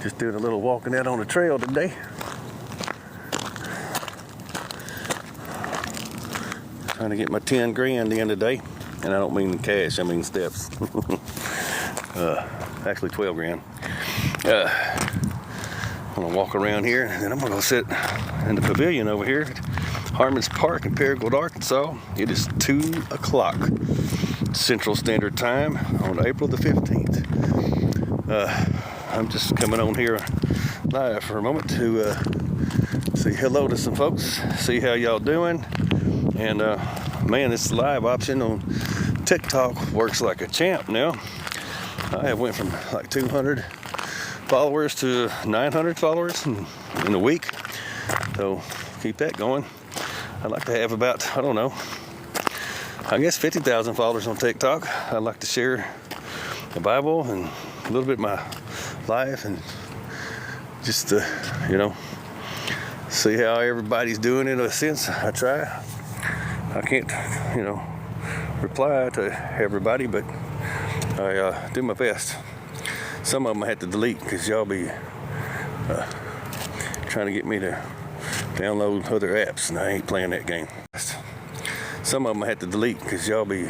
Just doing a little walking out on the trail today. Trying to get my 10 grand in today. And I don't mean cash, I mean steps. Actually 12 grand. I'm gonna walk around here and then I'm gonna go sit in the pavilion over here at Harmons Park in Paragould, Arkansas. It is 2 o'clock Central Standard Time on April the 15th. I'm just coming on here live for a moment to say hello to some folks, see how y'all doing. And man, this live option on TikTok works like a champ now. I went from like 200 followers to 900 followers in a week. So keep that going. I'd like to have about, I don't know, I guess 50,000 followers on TikTok. I'd like to share the Bible and a little bit of my life and just, see how everybody's doing in a sense. I try. I can't, reply to everybody, but I do my best. Some of them I had to delete because y'all be trying to get me to download other apps, and I ain't playing that game. Some of them I had to delete because y'all be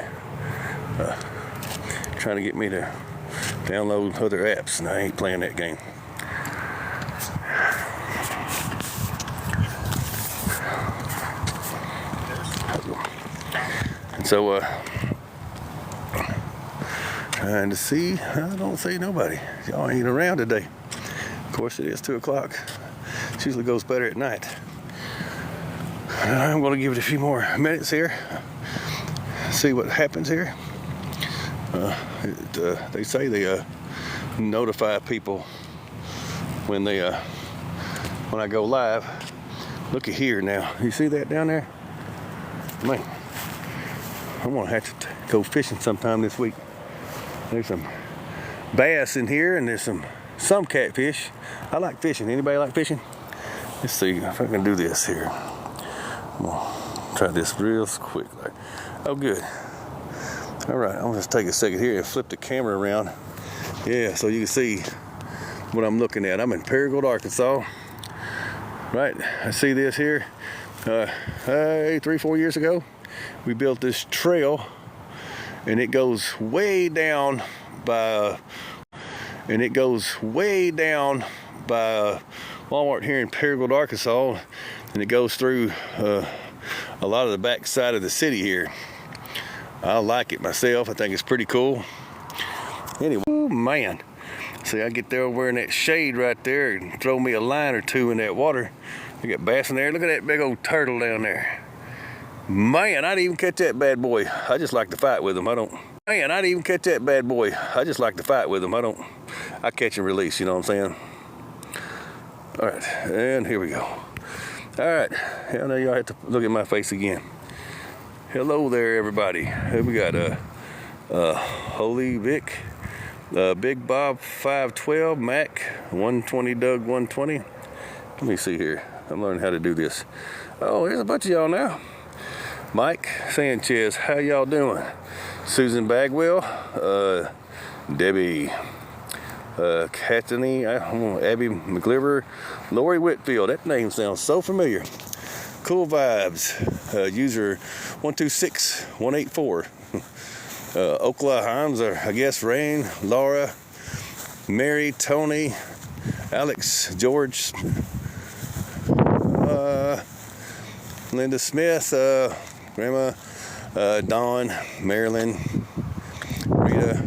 trying to get me to download other apps, and I ain't playing that game. And so, trying to see, I don't see nobody. Y'all ain't around today. Of course, it is 2 o'clock. It usually goes better at night. I'm going to give it a few more minutes here. See what happens here. They say they notify people when I go live. Look at here now. You see that down there? Man, I'm going to have to go fishing sometime this week. There's some bass in here and there's some catfish. I like fishing. Anybody like fishing? Let's see if I can do this here. I'm gonna try this real quick. Oh, good. All right, I'm gonna just take a second here and flip the camera around. Yeah, so you can see what I'm looking at. I'm in Paragould, Arkansas. Right, I see this here. 3-4 years ago, we built this trail, and it goes way down by Walmart here in Paragould, Arkansas, and it goes through a lot of the back side of the city here. I like it myself. I think it's pretty cool. Anyway, oh man, see, I get there over in that shade right there and throw me a line or two in that water. I got bass in there. Look at that big old turtle down there. Man, I didn't even catch that bad boy. I just like to fight with him. I didn't even catch that bad boy. I just like to fight with him. I catch and release, you know what I'm saying? All right, and here we go. All right, I know y'all have to look at my face again. Hello there, everybody. We got Holy Vic, Big Bob 512, Mac 120, Doug 120. Let me see here. I'm learning how to do this. Oh, there's a bunch of y'all now. Mike Sanchez, how y'all doing? Susan Bagwell, Debbie Cattany, Abby McGliver, Lori Whitfield. That name sounds so familiar. Cool Vibes, user 126184. Oklahoma, I guess, Rain, Laura, Mary, Tony, Alex, George, Linda Smith, Grandma, Dawn, Marilyn, Rita,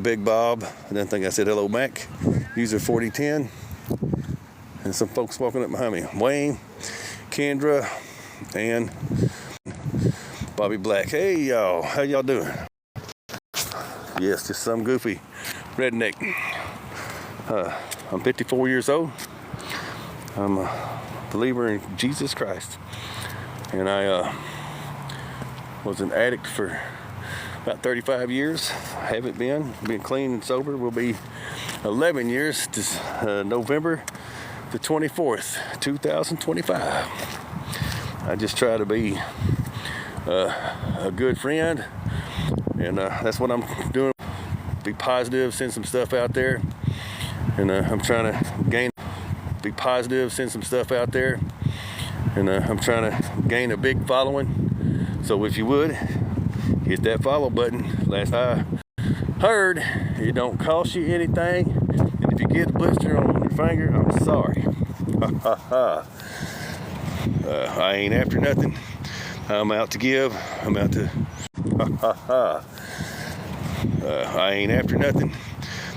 Big Bob. I didn't think I said hello, Mac. User 4010. And some folks walking up behind me. Wayne, Kendra, and Bobby Black. Hey, y'all. How y'all doing? Yes, just some goofy redneck. I'm 54 years old. I'm a believer in Jesus Christ. And I was an addict for about 35 years. I haven't been clean and sober. Will be 11 years to November the 24th, 2025. I just try to be a good friend, and that's what I'm doing. Be positive, send some stuff out there. and I'm trying to be positive, send some stuff out there, and I'm trying to gain a big following. So if you would, hit that follow button. Last I heard, it don't cost you anything, and if you get a blister on your finger, I'm sorry. I ain't after nothing. I'm out to give. I'm out to. I ain't after nothing.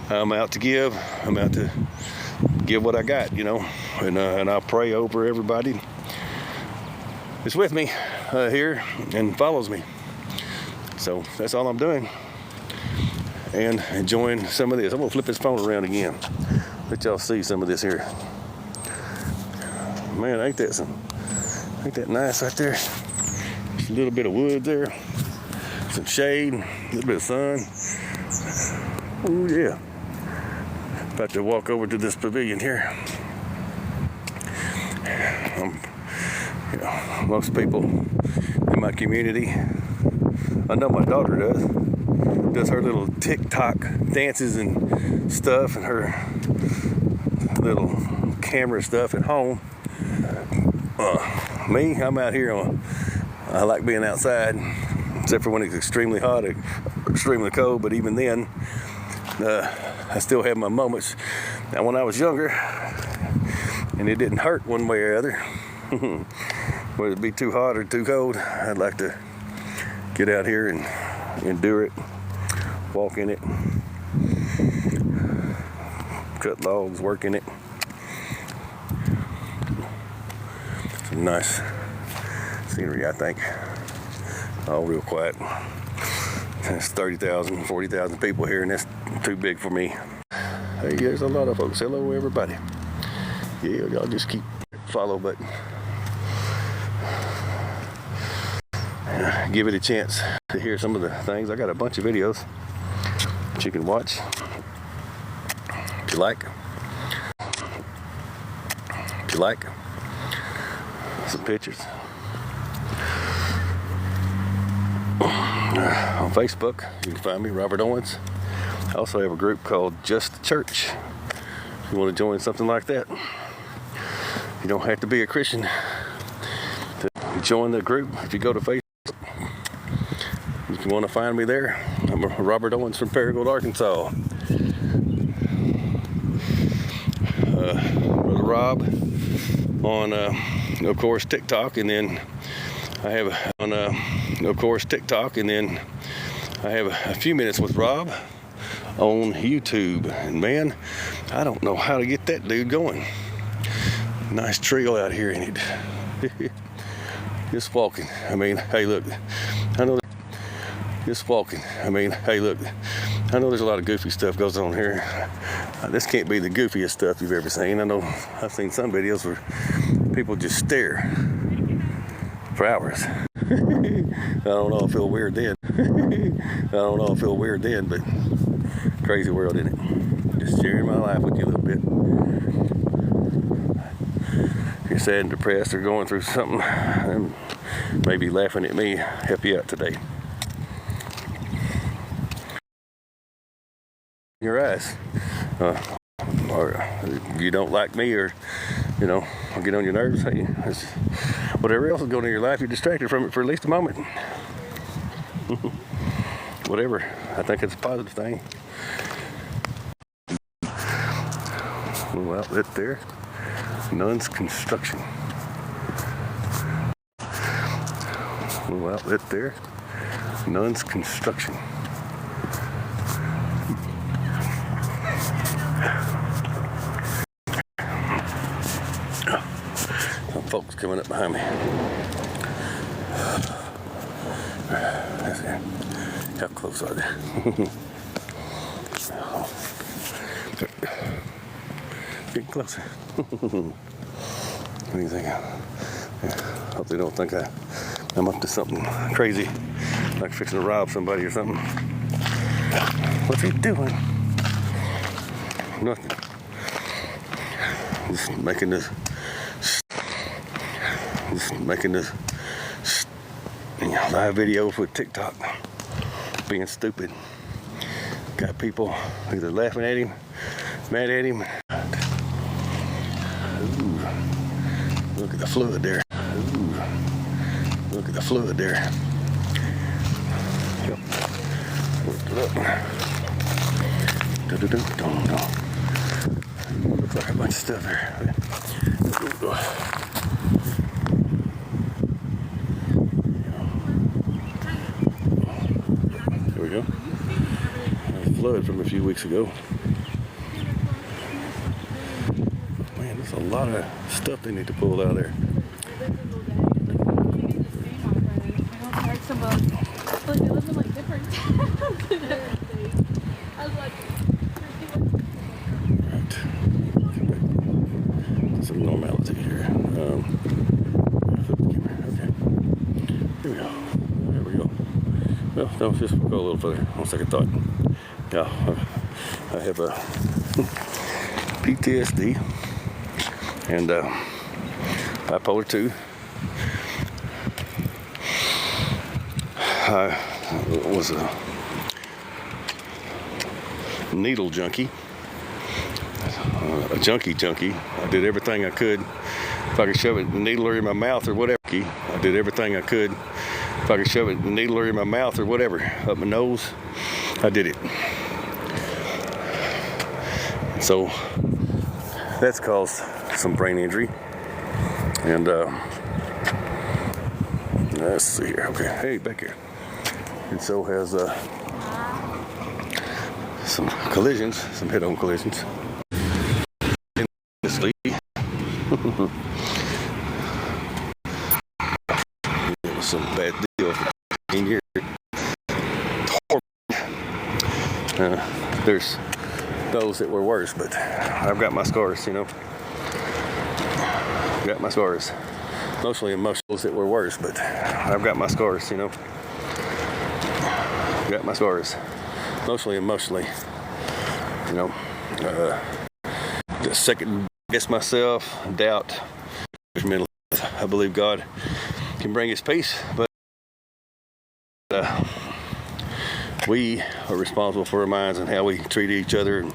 I'm out to give. I'm out to give what I got, you know, and I pray over everybody that's with me here and follows me. So that's all I'm doing, and enjoying some of this. I'm gonna flip this phone around again, let y'all see some of this here. Man, ain't that nice right there? Just a little bit of wood there, some shade, a little bit of sun. Oh yeah. About to walk over to this pavilion here. You know, most people in my community, I know my daughter does her little TikTok dances and stuff, and her little camera stuff at home. Me, I'm out here I like being outside, except for when it's extremely hot or extremely cold, but even then, I still have my moments. Now, when I was younger, and it didn't hurt one way or other, whether it be too hot or too cold, I'd like to get out here and endure it, walk in it, cut logs, work in it. Some nice scenery, I think. All real quiet. There's 30,000, 40,000 people here, and that's too big for me. Hey, there's a lot of folks. Hello, everybody. Yeah, y'all just keep follow button. Give it a chance to hear some of the things. I got a bunch of videos that you can watch if you like. Some pictures. On Facebook, you can find me, Robert Owens. I also have a group called Just the Church. If you want to join something like that, you don't have to be a Christian to join the group. If you go to Facebook, if you want to find me there, I'm Robert Owens from Paragould, Arkansas. Brother Rob on, of course, TikTok, and then I have a few minutes with Rob on YouTube. And man, I don't know how to get that dude going. Nice trail out here, ain't it? Just walking. I mean, hey, look. Just walking. I mean, hey, look. I know there's a lot of goofy stuff goes on here. This can't be the goofiest stuff you've ever seen. I know I've seen some videos where people just stare for hours. I don't know, I feel weird then. But crazy world, isn't it? Just sharing my life with you a little bit. If you're sad and depressed or going through something, and maybe laughing at me, help you out today. Your eyes. Or if you don't like me, or you know, or get on your nerves, hey, whatever else is going on in your life, you're distracted from it for at least a moment. Whatever. I think it's a positive thing. Little outlet there. Nuns Construction. Little outlet there. Nuns Construction. Some folks coming up behind me. How close are they? Getting closer. What do you think? Hope they don't think I'm up to something crazy, like fixing to rob somebody or something. What's he doing? Nothing. Just making this live video for TikTok. Being stupid. Got people either laughing at him Mad at him. Ooh, look at the fluid there. Ooh, look at the fluid there. Yep. Worked it up. Looks like a bunch of stuff there. There we go. Flood from a few weeks ago. Man, there's a lot of stuff they need to pull out of there. Some normality here. Flip the camera. Okay. Here we go. There we go. Well, no, just go a little further on second thought. Yeah, I have a PTSD and bipolar 2. I was a needle junkie. A junkie. I did everything I could. If I could shove it, the needle in my mouth or whatever. I did everything I could. If I could shove it, the needle in my mouth or whatever, up my nose, I did it. So that's caused some brain injury. And let's see here. Okay, hey, back here. And so has some collisions, some head-on collisions. It was some bad deal for 15 years. There's those that were worse, but I've got my scars, you know. Got my scars. Mostly emotionals that were worse, but I've got my scars, you know. Got my scars. Mostly emotionally, you know. Just second guess myself, doubt, mental health. I believe God can bring His peace, but we are responsible for our minds and how we treat each other.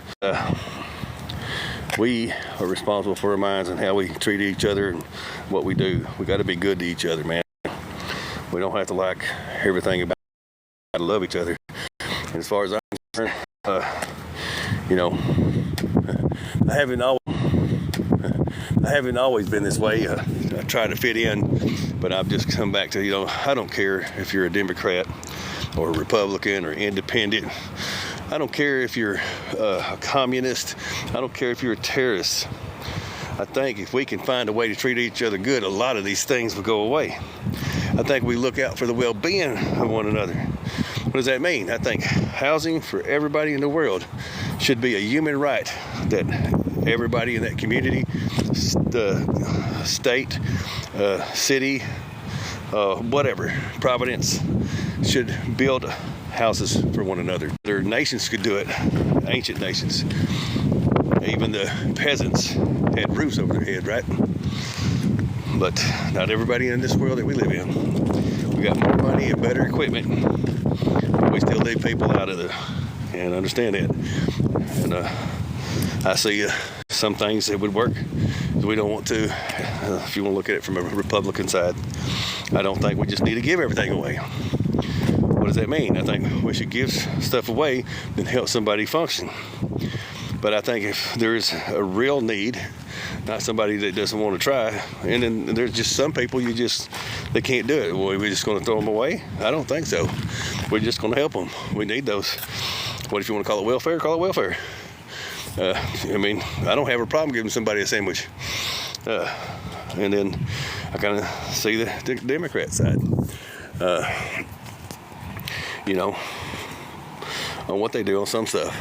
We are responsible for our minds and how we treat each other and what we do. We got to be good to each other, man. We don't have to like everything about it. To love each other. And as far as I'm concerned, you know, I haven't always been this way. I try to fit in, but I've just come back to, you know, I don't care if you're a Democrat or a Republican or independent. I don't care if you're a communist. I don't care if you're a terrorist. I think if we can find a way to treat each other good, a lot of these things will go away. I think we look out for the well-being of one another. What does that mean? I think housing for everybody in the world should be a human right that everybody in that community, state, city, whatever, Providence, should build houses for one another. Other nations could do it, ancient nations. Even the peasants had roofs over their head, right? But not everybody in this world that we live in. We got more money and better equipment. We still leave people out of the, and understand that. And I see some things that would work. We don't want to, if you want to look at it from a Republican side, I don't think we just need to give everything away. What does that mean? I think we should give stuff away and help somebody function. But I think if there's a real need, not somebody that doesn't want to try, and then there's just some people they can't do it. Well, we're just going to throw them away? I don't think so. We're just going to help them. We need those. What if you want to call it welfare? Call it welfare. I mean, I don't have a problem giving somebody a sandwich. And then I kind of see the Democrat side. You know, on what they do on some stuff.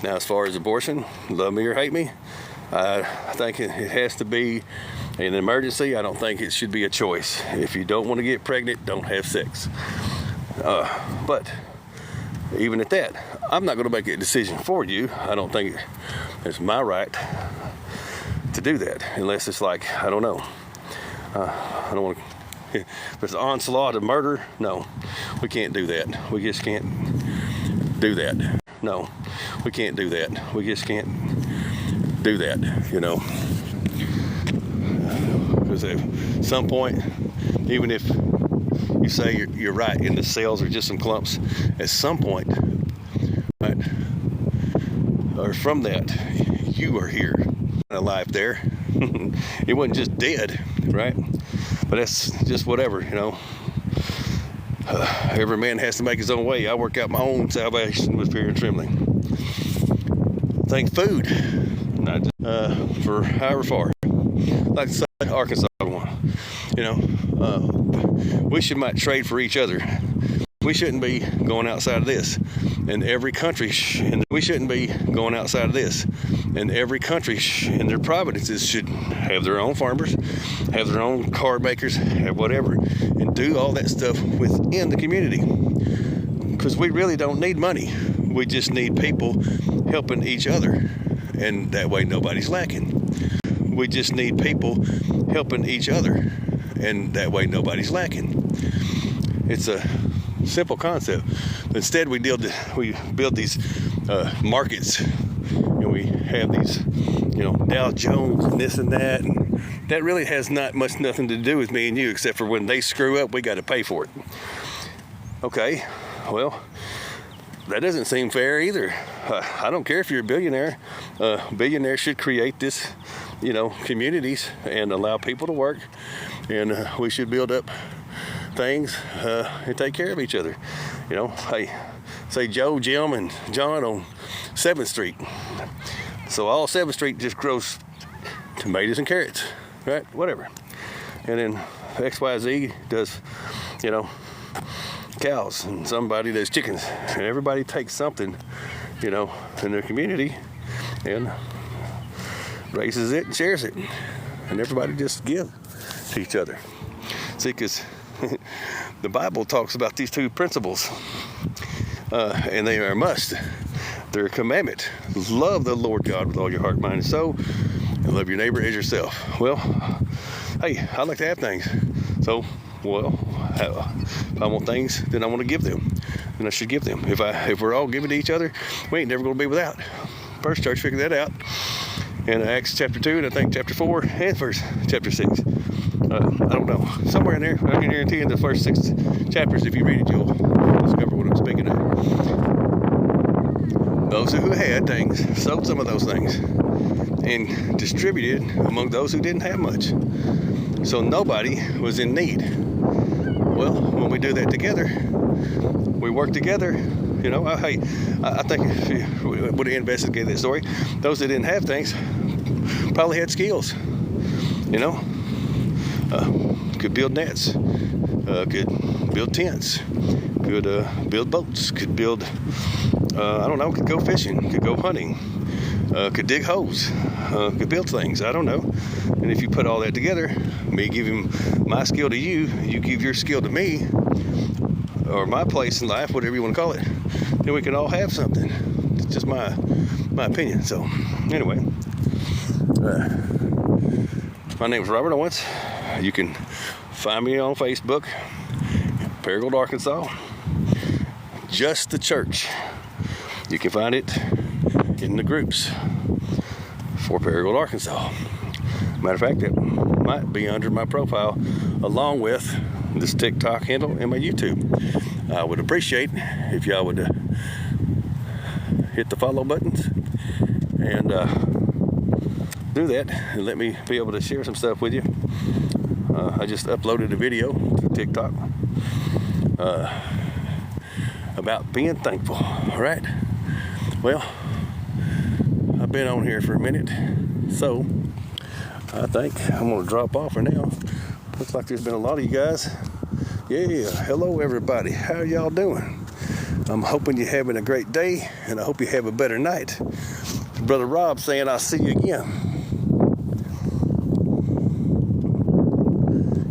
Now, as far as abortion, love me or hate me, I think it has to be an emergency. I don't think it should be a choice. If you don't want to get pregnant, don't have sex. But even at that, I'm not going to make a decision for you. I don't think it's my right to do that, unless it's like, I don't know. I don't want to. If there's an onslaught of murder, no, we can't do that. We just can't do that. No, we can't do that. We just can't do that, you know. Because at some point, even if you say you're right and the cells are just some clumps, at some point, right, or from that, you are here. Alive there. It wasn't just dead, right? But that's just whatever, you know. Every man has to make his own way. I work out my own salvation with fear and trembling. Think food, not just, for however far. Like I say, Arkansas one. You know, we might trade for each other. We shouldn't be going outside of this. And every country, we shouldn't be going outside of this. And every country in their provinces should have their own farmers, have their own card makers, have whatever, and do all that stuff within the community. Because we really don't need money. We just need people helping each other. And that way nobody's lacking. We just need people helping each other. And that way nobody's lacking. It's a simple concept. Instead, we build these markets, and we have these, you know, Dow Jones and this and that, and that really has nothing to do with me and you, except for when they screw up, we got to pay for it. Okay, well, that doesn't seem fair either. I don't care if you're a billionaire. Billionaires should create this, you know, communities and allow people to work, and we should build up things and take care of each other. You know, hey, say Joe, Jim, and John on 7th Street. So all 7th Street just grows tomatoes and carrots, right? Whatever. And then XYZ does, you know, cows, and somebody does chickens. And everybody takes something, you know, in their community and raises it and shares it. And everybody just gives to each other. See, because the Bible talks about these two principles, and they are a must. They're a commandment. Love the Lord God with all your heart, mind, and soul, and love your neighbor as yourself. Well, hey, I like to have things. So, well, if I want things, then I want to give them, and I should give them. If we're all giving to each other, we ain't never going to be without. First church figured that out in Acts chapter 2, and I think chapter 4 and chapter 6. I don't know. Somewhere in there, I can guarantee in the first 6 chapters, if you read it, you'll discover what I'm speaking of. Those who had things sold some of those things and distributed among those who didn't have much. So nobody was in need. Well, when we do that together, we work together. You know, hey, I think if we would have investigated that story, those that didn't have things probably had skills. You know, could build nets, could build tents, could build boats, could build, I don't know, could go fishing, could go hunting, could dig holes, could build things, I don't know. And if you put all that together, me giving my skill to you, you give your skill to me, or my place in life, whatever you want to call it, then we can all have something. It's just my opinion. So, anyway, my name is Robert Owens. You can find me on Facebook, Paragould, Arkansas. Just the church. You can find it in the groups for Paragould, Arkansas. Matter of fact, it might be under my profile along with this TikTok handle and my YouTube. I would appreciate if y'all would hit the follow buttons and do that and let me be able to share some stuff with you. I just uploaded a video to TikTok about being thankful. All right. Well, I've been on here for a minute, so I think I'm going to drop off for now. Looks like there's been a lot of you guys. Yeah, hello everybody. How y'all doing? I'm hoping you're having a great day, and I hope you have a better night. Brother Rob saying I'll see you again.